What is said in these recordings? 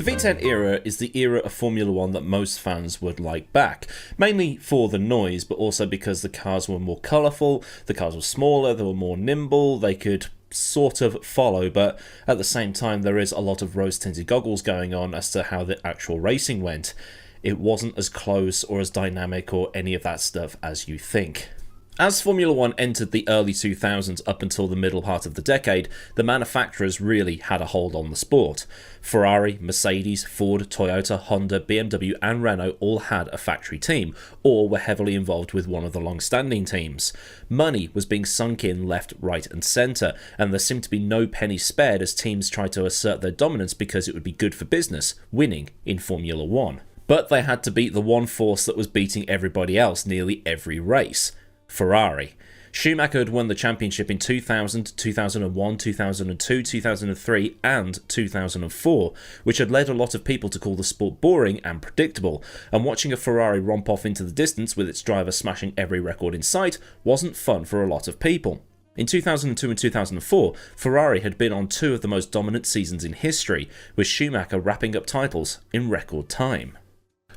V10 era is the era of Formula 1 that most fans would like back, mainly for the noise, but also because the cars were more colourful, the cars were smaller, they were more nimble, they could sort of follow, but at the same time there is a lot of rose-tinted goggles going on as to how the actual racing went. It wasn't as close or as dynamic or any of that stuff as you think. As Formula 1 entered the early 2000s up until the middle part of the decade, the manufacturers really had a hold on the sport. Ferrari, Mercedes, Ford, Toyota, Honda, BMW and Renault all had a factory team, or were heavily involved with one of the long-standing teams. Money was being sunk in left, right and centre, and there seemed to be no penny spared as teams tried to assert their dominance because it would be good for business, winning in Formula 1. But they had to beat the one force that was beating everybody else nearly every race. Ferrari. Schumacher had won the championship in 2000, 2001, 2002, 2003 and 2004, which had led a lot of people to call the sport boring and predictable, and watching a Ferrari romp off into the distance with its driver smashing every record in sight wasn't fun for a lot of people. In 2002 and 2004, Ferrari had been on two of the most dominant seasons in history, with Schumacher wrapping up titles in record time.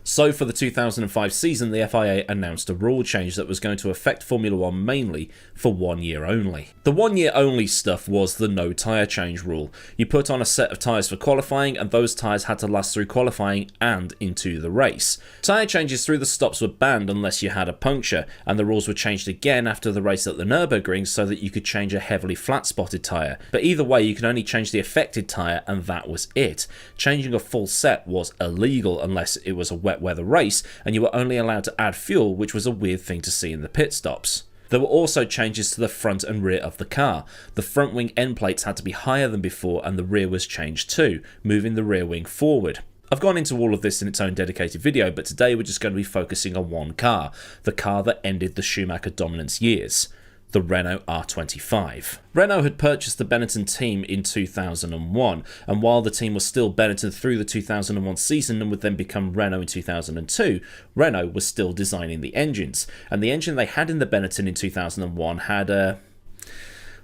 So for the 2005 season, the FIA announced a rule change that was going to affect Formula 1 mainly for 1 year only. The 1 year only stuff was the no tyre change rule. You put on a set of tyres for qualifying and those tyres had to last through qualifying and into the race. Tyre changes through the stops were banned unless you had a puncture, and the rules were changed again after the race at the Nürburgring so that you could change a heavily flat spotted tyre. But either way you could only change the affected tyre and that was it. Changing a full set was illegal unless it was a wet weather race, and you were only allowed to add fuel, which was a weird thing to see in the pit stops. There were also changes to the front and rear of the car. The front wing end plates had to be higher than before and the rear was changed too, moving the rear wing forward. I've gone into all of this in its own dedicated video, but today we're just going to be focusing on one car, the car that ended the Schumacher dominance years. The Renault R25. Renault had purchased the Benetton team in 2001, and while the team was still Benetton through the 2001 season and would then become Renault in 2002, Renault was still designing the engines, and the engine they had in the Benetton in 2001 had it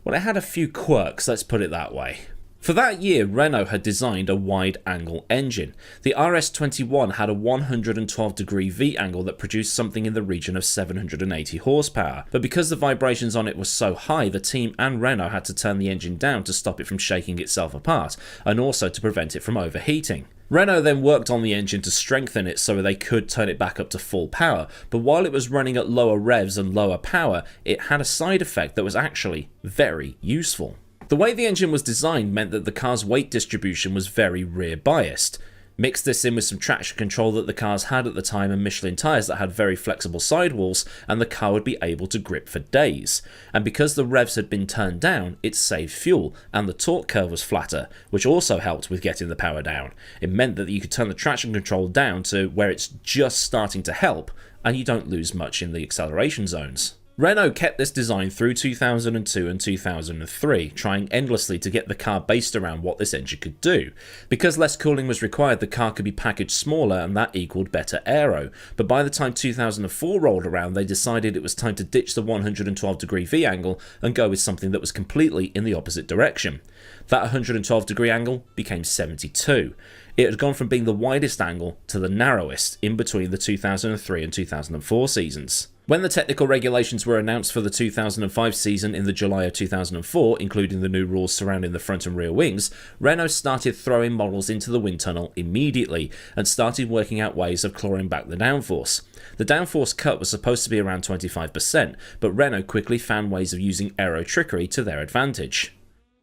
had a few quirks, let's put it that way. For that year, Renault had designed a wide-angle engine. The RS21 had a 112-degree V-angle that produced something in the region of 780 horsepower, but because the vibrations on it were so high, the team and Renault had to turn the engine down to stop it from shaking itself apart, and also to prevent it from overheating. Renault then worked on the engine to strengthen it so they could turn it back up to full power, but while it was running at lower revs and lower power, it had a side effect that was actually very useful. The way the engine was designed meant that the car's weight distribution was very rear biased. Mix this in with some traction control that the cars had at the time and Michelin tyres that had very flexible sidewalls, and the car would be able to grip for days. And because the revs had been turned down, it saved fuel, and the torque curve was flatter, which also helped with getting the power down. It meant that you could turn the traction control down to where it's just starting to help, and you don't lose much in the acceleration zones. Renault kept this design through 2002 and 2003, trying endlessly to get the car based around what this engine could do. Because less cooling was required, the car could be packaged smaller and that equaled better aero. But by the time 2004 rolled around, they decided it was time to ditch the 112-degree V-angle and go with something that was completely in the opposite direction. That 112-degree angle became 72. It had gone from being the widest angle to the narrowest in between the 2003 and 2004 seasons. When the technical regulations were announced for the 2005 season in the July of 2004, including the new rules surrounding the front and rear wings, Renault started throwing models into the wind tunnel immediately and started working out ways of clawing back the downforce. The downforce cut was supposed to be around 25%, but Renault quickly found ways of using aero trickery to their advantage.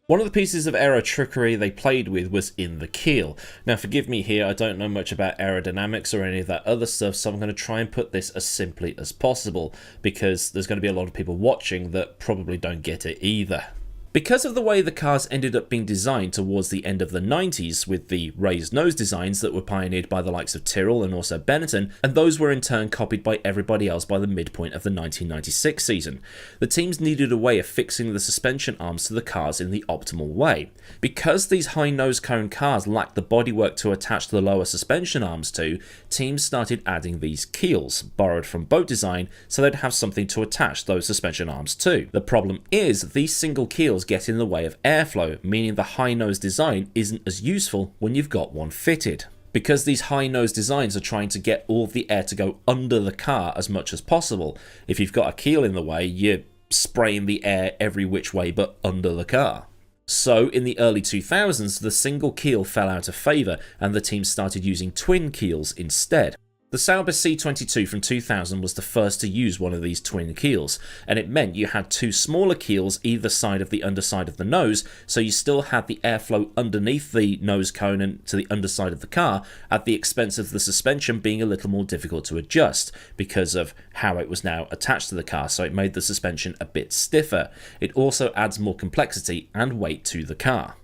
One of the pieces of aero trickery they played with was in the keel. Now forgive me here, I don't know much about aerodynamics or any of that other stuff, so I'm going to try and put this as simply as possible, because there's going to be a lot of people watching that probably don't get it either. Because of the way the cars ended up being designed towards the end of the 90s, with the raised nose designs that were pioneered by the likes of Tyrrell and also Benetton, and those were in turn copied by everybody else by the midpoint of the 1996 season, the teams needed a way of fixing the suspension arms to the cars in the optimal way. Because these high nose cone cars lacked the bodywork to attach the lower suspension arms to, teams started adding these keels, borrowed from boat design, so they'd have something to attach those suspension arms to. The problem is, these single keels get in the way of airflow, meaning the high nose design isn't as useful when you've got one fitted. because these high-nose designs are trying to get all of the air to go under the car as much as possible. If you've got a keel in the way, you're spraying the air every which way but under the car. So, in the early 2000s, the single keel fell out of favour and the team started using twin keels instead. The Sauber C22 from 2000 was the first to use one of these twin keels, and it meant you had two smaller keels either side of the underside of the nose, so you still had the airflow underneath the nose cone and to the underside of the car, at the expense of the suspension being a little more difficult to adjust because of how it was now attached to the car, so it made the suspension a bit stiffer. It also adds more complexity and weight to the car.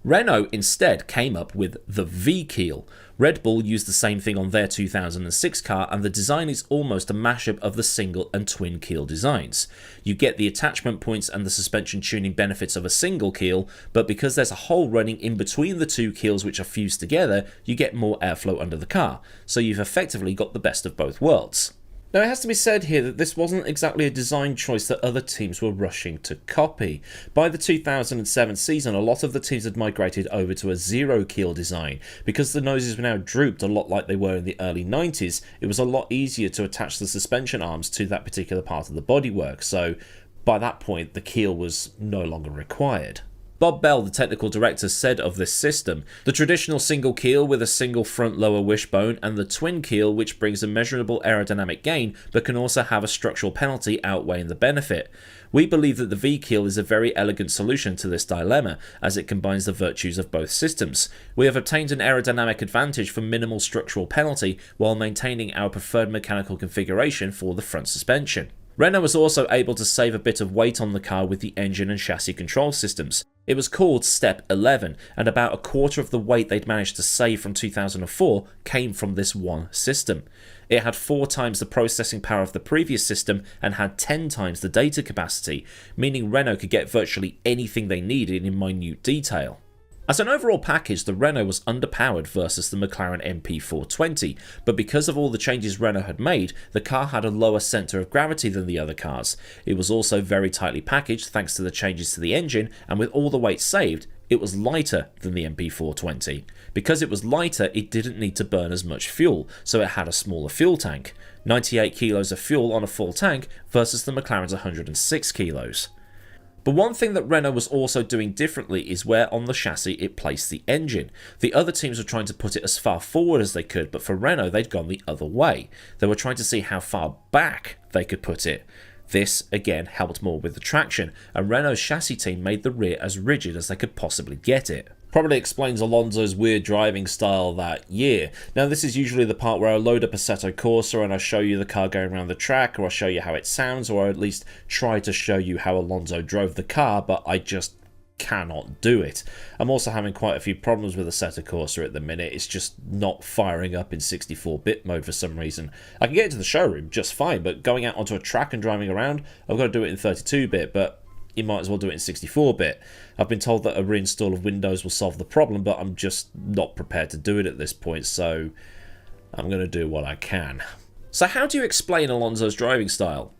Renault instead came up with the V-keel. Red Bull used the same thing on their 2006 car, and the design is almost a mashup of the single and twin keel designs. You get the attachment points and the suspension tuning benefits of a single keel, but because there's a hole running in between the two keels which are fused together, you get more airflow under the car, so you've effectively got the best of both worlds. Now, it has to be said here that this wasn't exactly a design choice that other teams were rushing to copy. By the 2007 season, a lot of the teams had migrated over to a zero keel design. Because the noses were now drooped a lot like they were in the early 90s, it was a lot easier to attach the suspension arms to that particular part of the bodywork, so by that point the keel was no longer required. Bob Bell, the technical director, said of this system, "The traditional single keel with a single front lower wishbone and the twin keel which brings a measurable aerodynamic gain but can also have a structural penalty outweighing the benefit. We believe that the V-keel is a very elegant solution to this dilemma as it combines the virtues of both systems. We have obtained an aerodynamic advantage for minimal structural penalty while maintaining our preferred mechanical configuration for the front suspension." Renault was also able to save a bit of weight on the car with the engine and chassis control systems. It was called Step 11, and about a quarter of the weight they'd managed to save from 2004 came from this one system. It had 4 times the processing power of the previous system and had 10 times the data capacity, meaning Renault could get virtually anything they needed in minute detail. As an overall package, the Renault was underpowered versus the McLaren MP420, but because of all the changes Renault had made, the car had a lower centre of gravity than the other cars. It was also very tightly packaged thanks to the changes to the engine, and with all the weight saved, it was lighter than the MP420. Because it was lighter, it didn't need to burn as much fuel, so it had a smaller fuel tank. 98 kilos of fuel on a full tank versus the McLaren's 106 kilos. But one thing that Renault was also doing differently is where on the chassis it placed the engine. The other teams were trying to put it as far forward as they could, but for Renault they'd gone the other way. They were trying to see how far back they could put it. This, again, helped more with the traction, and Renault's chassis team made the rear as rigid as they could possibly get it. Probably explains Alonso's weird driving style that year. Now, this is usually the part where I load up Assetto Corsa and I show you the car going around the track, or I show you how it sounds, or I at least try to show you how Alonso drove the car, but I just cannot do it. I'm also having quite a few problems with Assetto Corsa at the minute. It's just not firing up in 64-bit mode for some reason. I can get it to the showroom just fine, but going out onto a track and driving around, I've got to do it in 32-bit, but you might as well do it in 64-bit. I've been told that a reinstall of Windows will solve the problem, but I'm just not prepared to do it at this point, so I'm going to do what I can. So how do you explain Alonso's driving style?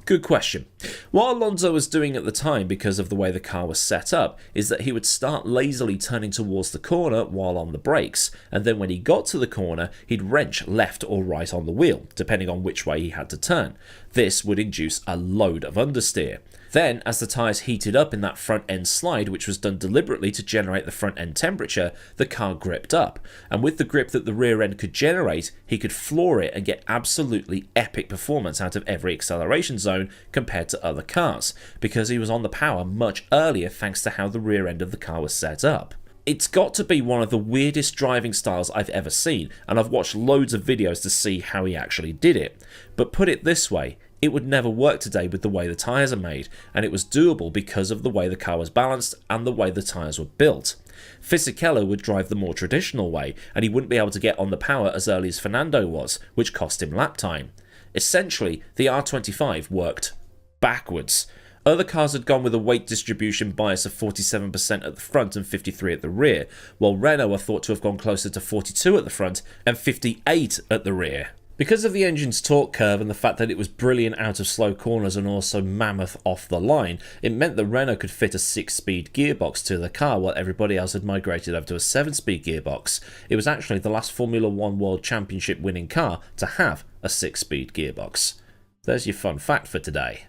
Good question. What Alonso was doing at the time, because of the way the car was set up, is that he would start lazily turning towards the corner while on the brakes, and then when he got to the corner, he'd wrench left or right on the wheel, depending on which way he had to turn. This would induce a load of understeer. Then, as the tyres heated up in that front end slide, which was done deliberately to generate the front end temperature, the car gripped up. And with the grip that the rear end could generate, he could floor it and get absolutely epic performance out of every acceleration zone compared to other cars, because he was on the power much earlier thanks to how the rear end of the car was set up. It's got to be one of the weirdest driving styles I've ever seen, and I've watched loads of videos to see how he actually did it. But put it this way, it would never work today with the way the tyres are made, and it was doable because of the way the car was balanced and the way the tyres were built. Fisichella would drive the more traditional way, and he wouldn't be able to get on the power as early as Fernando was, which cost him lap time. Essentially, the R25 worked backwards. Other cars had gone with a weight distribution bias of 47% at the front and 53% at the rear, while Renault are thought to have gone closer to 42% at the front and 58% at the rear. Because of the engine's torque curve and the fact that it was brilliant out of slow corners and also mammoth off the line, it meant that Renault could fit a 6-speed gearbox to the car while everybody else had migrated over to a 7-speed gearbox. It was actually the last Formula 1 World Championship winning car to have a 6-speed gearbox. There's your fun fact for today.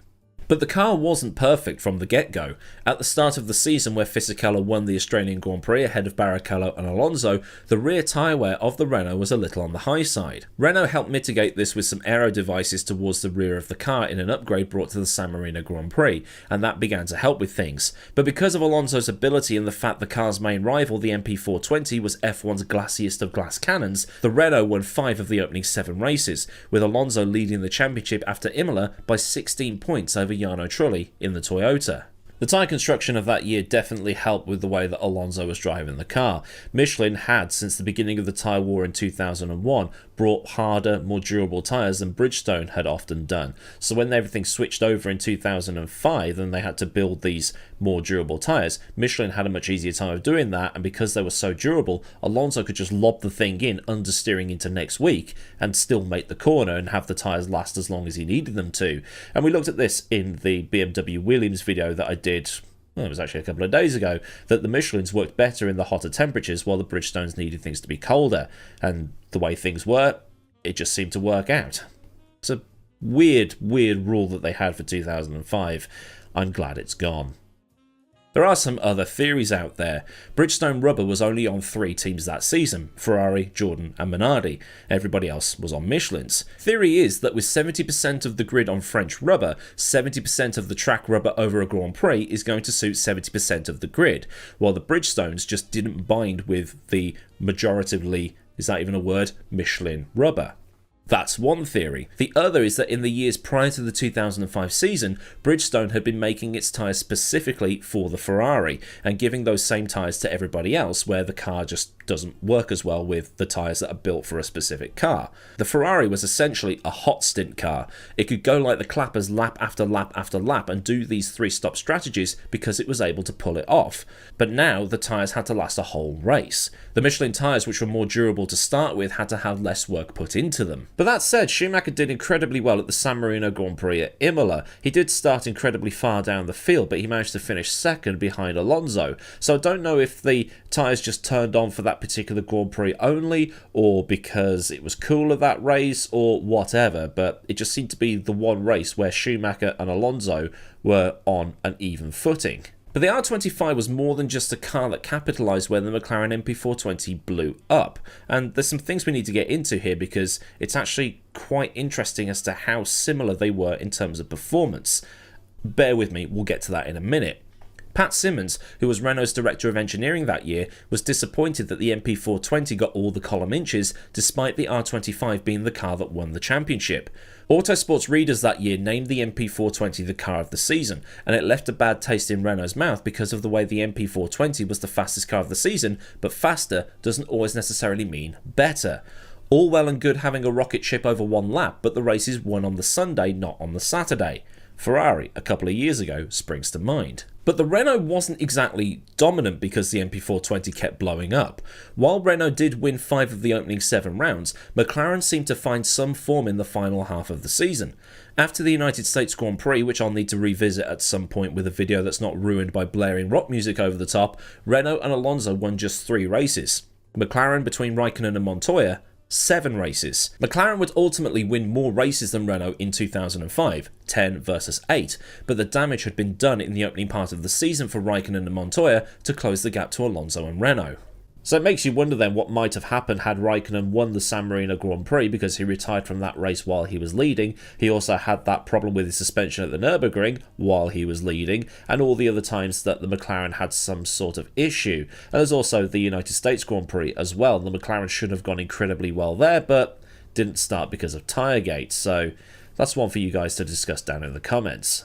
But the car wasn't perfect from the get-go. At the start of the season where Fisichella won the Australian Grand Prix ahead of Barrichello and Alonso, the rear tyre wear of the Renault was a little on the high side. Renault helped mitigate this with some aero devices towards the rear of the car in an upgrade brought to the San Marino Grand Prix, and that began to help with things. But because of Alonso's ability and the fact the car's main rival, the MP420, was F1's glassiest of glass cannons, the Renault won 5 of the opening 7 races, with Alonso leading the championship after Imola by 16 points over Jarno Trulli in the Toyota. The tyre construction of that year definitely helped with the way that Alonso was driving the car. Michelin had, since the beginning of the tyre war in 2001, brought harder, more durable tyres than Bridgestone had often done. So when everything switched over in 2005 and they had to build these more durable tyres, Michelin had a much easier time of doing that, and because they were so durable, Alonso could just lob the thing in understeering into next week and still make the corner and have the tyres last as long as he needed them to. And we looked at this in the BMW Williams video that I did, well, it was actually a couple of days ago, that the Michelins worked better in the hotter temperatures while the Bridgestones needed things to be colder. And the way things were, it just seemed to work out. It's a weird rule that they had for 2005. I'm glad it's gone. There are some other theories out there. Bridgestone rubber was only on 3 teams that season: Ferrari, Jordan and Minardi. Everybody else was on Michelin's. Theory is that with 70% of the grid on French rubber, 70% of the track rubber over a Grand Prix is going to suit 70% of the grid, while the Bridgestones just didn't bind with the majoritively, is that even a word, Michelin rubber. That's one theory. The other is that in the years prior to the 2005 season, Bridgestone had been making its tyres specifically for the Ferrari and giving those same tyres to everybody else, where the car just doesn't work as well with the tyres that are built for a specific car. The Ferrari was essentially a hot stint car. It could go like the clappers lap after lap after lap and do these 3-stop strategies because it was able to pull it off. But now the tyres had to last a whole race. The Michelin tyres, which were more durable to start with, had to have less work put into them. But that said, Schumacher did incredibly well at the San Marino Grand Prix at Imola. He did start incredibly far down the field, but he managed to finish second behind Alonso. So I don't know if the tyres just turned on for that particular Grand Prix only, or because it was cooler that race, or whatever, but it just seemed to be the one race where Schumacher and Alonso were on an even footing. But the R25 was more than just a car that capitalised where the McLaren MP420 blew up. And there's some things we need to get into here because it's actually quite interesting as to how similar they were in terms of performance. Bear with me, we'll get to that in a minute. Pat Simmons, who was Renault's Director of Engineering that year, was disappointed that the MP420 got all the column inches, despite the R25 being the car that won the championship. Autosport's readers that year named the MP420 the car of the season, and it left a bad taste in Renault's mouth because of the way the MP420 was the fastest car of the season, but faster doesn't always necessarily mean better. All well and good having a rocket ship over one lap, but the race is won on the Sunday, not on the Saturday. Ferrari, a couple of years ago, springs to mind. But the Renault wasn't exactly dominant because the MP420 kept blowing up. While Renault did win 5 of the opening 7 rounds, McLaren seemed to find some form in the final half of the season. After the United States Grand Prix, which I'll need to revisit at some point with a video that's not ruined by blaring rock music over the top, Renault and Alonso won just 3 races. McLaren, between Raikkonen and Montoya, 7 races. McLaren would ultimately win more races than Renault in 2005, 10 versus 8, but the damage had been done in the opening part of the season for Raikkonen and Montoya to close the gap to Alonso and Renault. So it makes you wonder then what might have happened had Raikkonen won the San Marino Grand Prix, because he retired from that race while he was leading. He also had that problem with his suspension at the Nürburgring while he was leading, and all the other times that the McLaren had some sort of issue. And there's also the United States Grand Prix as well. The McLaren should have gone incredibly well there, but didn't start because of Tiregate. So that's one for you guys to discuss down in the comments.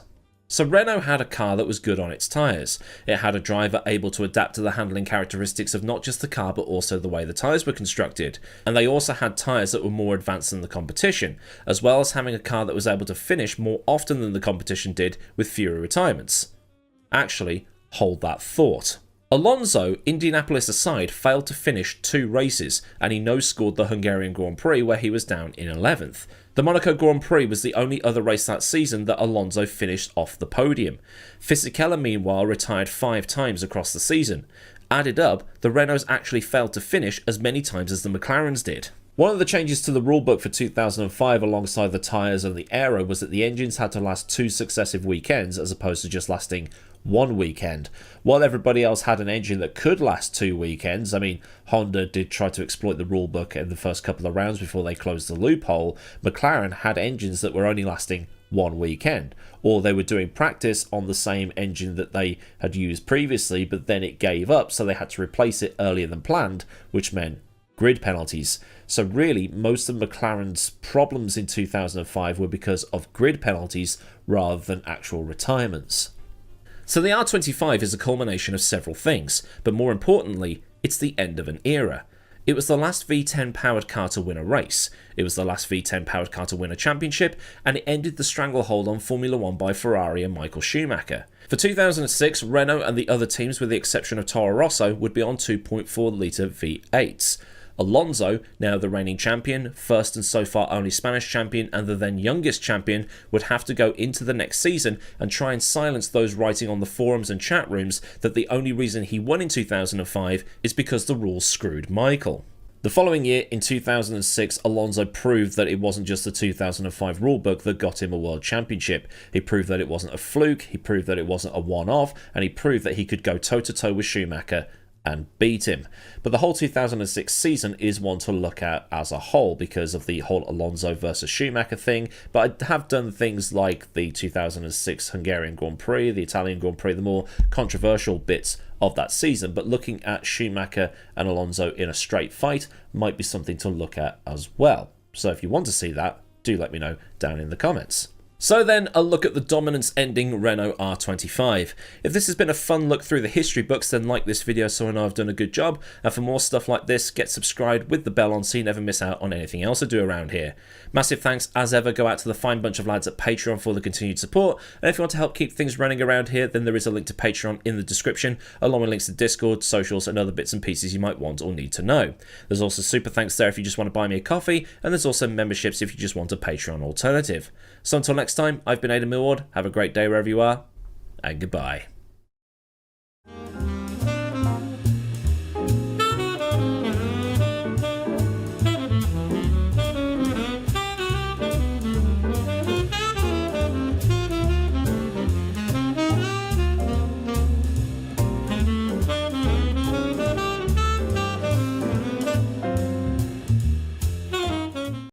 So Renault had a car that was good on its tyres. It had a driver able to adapt to the handling characteristics of not just the car but also the way the tyres were constructed. And they also had tyres that were more advanced than the competition, as well as having a car that was able to finish more often than the competition did with fewer retirements. Actually, hold that thought. Alonso, Indianapolis aside, failed to finish 2 races, and he no-scored the Hungarian Grand Prix where he was down in 11th. The Monaco Grand Prix was the only other race that season that Alonso finished off the podium. Fisichella, meanwhile, retired 5 times across the season. Added up, the Renaults actually failed to finish as many times as the McLarens did. One of the changes to the rulebook for 2005 alongside the tyres and the aero was that the engines had to last 2 successive weekends as opposed to just lasting 1 weekend. While everybody else had an engine that could last 2 weekends, I mean, Honda did try to exploit the rulebook in the first couple of rounds before they closed the loophole. McLaren had engines that were only lasting 1 weekend, or they were doing practice on the same engine that they had used previously, but then it gave up, so they had to replace it earlier than planned, which meant grid penalties. So really, most of McLaren's problems in 2005 were because of grid penalties rather than actual retirements. So the R25 is a culmination of several things, but more importantly, it's the end of an era. It was the last V10 powered car to win a race, it was the last V10 powered car to win a championship, and it ended the stranglehold on Formula 1 by Ferrari and Michael Schumacher. For 2006, Renault and the other teams, with the exception of Toro Rosso, would be on 2.4 litre V8s. Alonso, now the reigning champion, first and so far only Spanish champion and the then youngest champion, would have to go into the next season and try and silence those writing on the forums and chat rooms that the only reason he won in 2005 is because the rules screwed Michael. The following year, in 2006, Alonso proved that it wasn't just the 2005 rulebook that got him a world championship. He proved that it wasn't a fluke, he proved that it wasn't a one-off, and he proved that he could go toe-to-toe with Schumacher and beat him. But the whole 2006 season is one to look at as a whole because of the whole Alonso versus Schumacher thing, but I have done things like the 2006 Hungarian Grand Prix, the Italian Grand Prix, the more controversial bits of that season, but looking at Schumacher and Alonso in a straight fight might be something to look at as well. So if you want to see that, do let me know down in the comments. So then, a look at the dominance ending Renault R25. If this has been a fun look through the history books, then like this video so I know I've done a good job, and for more stuff like this, get subscribed with the bell on so you never miss out on anything else I do around here. Massive thanks as ever go out to the fine bunch of lads at Patreon for the continued support, and if you want to help keep things running around here, then there is a link to Patreon in the description, along with links to Discord, socials, and other bits and pieces you might want or need to know. There's also super thanks there if you just want to buy me a coffee, and there's also memberships if you just want a Patreon alternative. So until next time, I've been AdmiralLaWind, have a great day wherever you are, and goodbye.